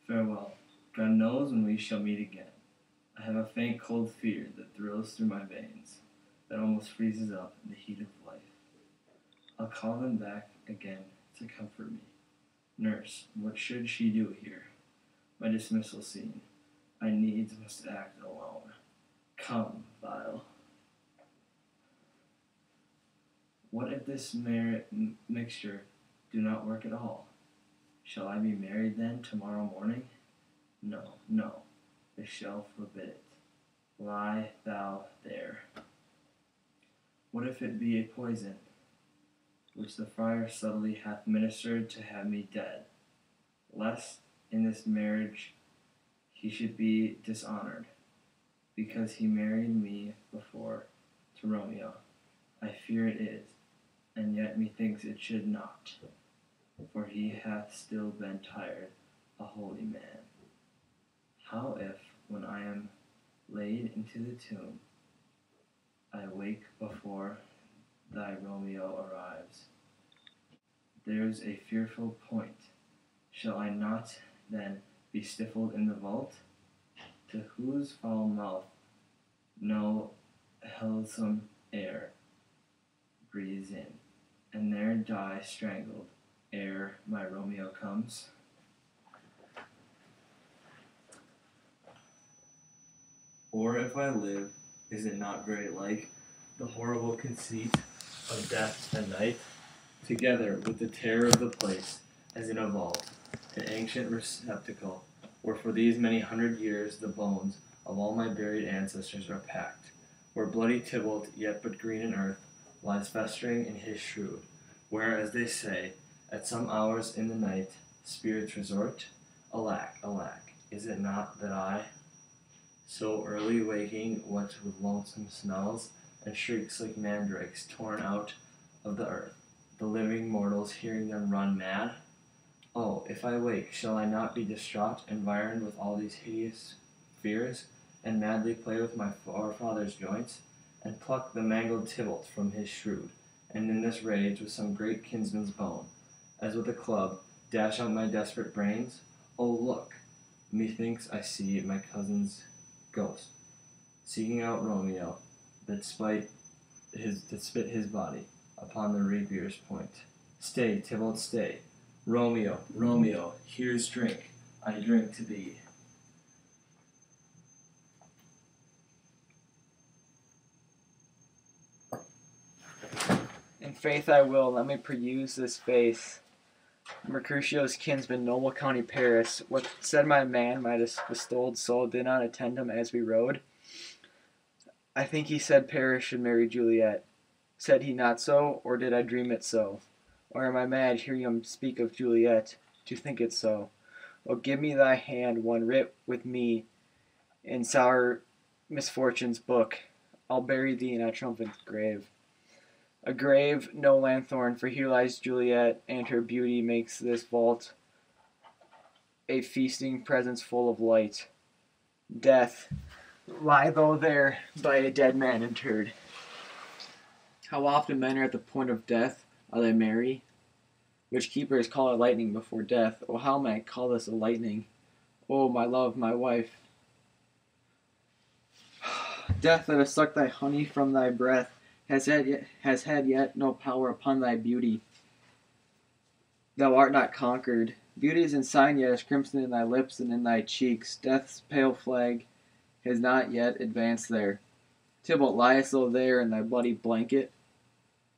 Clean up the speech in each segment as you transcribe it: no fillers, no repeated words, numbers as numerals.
Farewell. God knows when we shall meet again. I have a faint cold fear that thrills through my veins, that almost freezes up in the heat of life. I'll call them back again to comfort me. Nurse, what should she do here? My dismissal scene. I needs must act alone. Come, vile. What if this mixture do not work at all? Shall I be married then tomorrow morning? No, no, the shall forbid it. Lie thou there. What if it be a poison, which the friar subtly hath ministered to have me dead, lest in this marriage he should be dishonored, because he married me before to Romeo. I fear it is, and yet methinks it should not, for he hath still been tired, a holy man. How if, when I am laid into the tomb, I wake before thy Romeo arrives? There's a fearful point. Shall I not then be stifled in the vault? To whose foul mouth no healthsome air breathes in, and there die strangled ere my Romeo comes? Or if I live, is it not very like the horrible conceit of death and night, together with the terror of the place, as in a vault, an ancient receptacle, where for these many 100 years the bones of all my buried ancestors are packed, where bloody Tybalt, yet but green in earth, lies festering in his shroud, where, as they say, at some hours in the night, spirits resort? Alack, alack, is it not that I, so early waking, what with lonesome smells, and shrieks like mandrakes torn out of the earth, the living mortals hearing them run mad? Oh, if I wake, shall I not be distraught, environed with all these hideous fears, and madly play with my forefather's joints, and pluck the mangled Tybalt from his shroud, and in this rage with some great kinsman's bone, as with a club, dash out my desperate brains? Oh, look! Methinks I see my cousin's ghost, seeking out Romeo, that spit his body upon the rapier's point. Stay, Tybalt, stay. Romeo, Romeo, here's drink. I drink to thee. In faith I will, let me peruse this face. Mercutio's kinsman, noble county Paris, what said my man, my bestowed soul, did not attend him as we rode? I think he said Paris should marry Juliet. Said he not so, or did I dream it so? Or am I mad, hearing him speak of Juliet, to think it so? Oh, give me thy hand, one writ with me in sour misfortune's book. I'll bury thee in a triumphant grave. A grave, no lanthorn, for here lies Juliet, and her beauty makes this vault a feasting presence full of light. Death, lie thou there by a dead man interred. How often men are at the point of death, are they merry? Which keepers call it lightning before death. Oh, how may I call this a lightning? Oh, my love, my wife. Death that has sucked thy honey from thy breath has had yet no power upon thy beauty. Thou art not conquered. Beauty is ensign yet as crimson in thy lips and in thy cheeks. Death's pale flag has not yet advanced there. Tybalt, liest thou there in thy bloody blanket?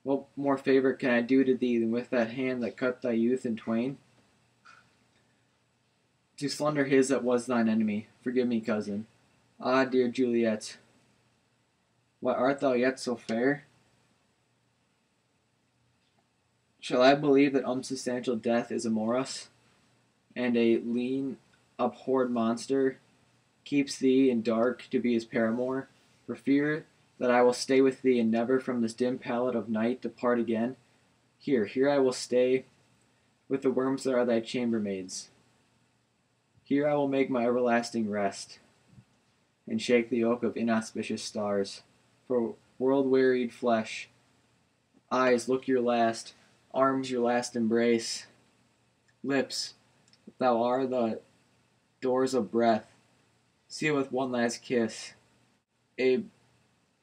What more favor can I do to thee than with that hand that cut thy youth in twain? To slunder his that was thine enemy. Forgive me, cousin. Ah, dear Juliet, why art thou yet so fair? Shall I believe that unsubstantial death is among us, and a lean, abhorred monster keeps thee in dark to be his paramour, for fear that I will stay with thee and never from this dim pallet of night depart again? Here I will stay with the worms that are thy chambermaids. Here I will make my everlasting rest, and shake the yoke of inauspicious stars. For world-wearied flesh, eyes, look your last, arms, your last embrace, lips, thou art the doors of breath, seal with one last kiss, a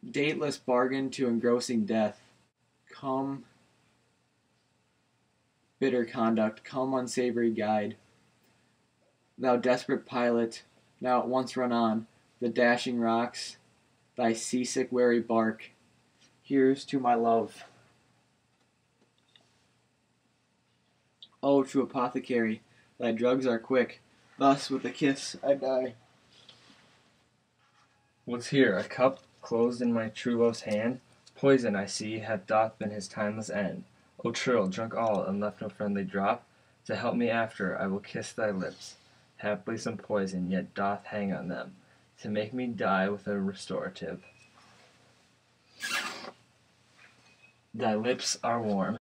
dateless bargain to engrossing death. Come, bitter conduct, come, unsavory guide. Thou desperate pilot, now at once run on the dashing rocks, thy seasick weary bark. Here's to my love. Oh, true apothecary, thy drugs are quick. Thus, with a kiss, I die. What's here? A cup closed in my true love's hand? Poison, I see, doth been his timeless end. O churl, drunk all, and left no friendly drop. To help me after, I will kiss thy lips. Haply some poison yet doth hang on them, to make me die with a restorative. Thy lips are warm.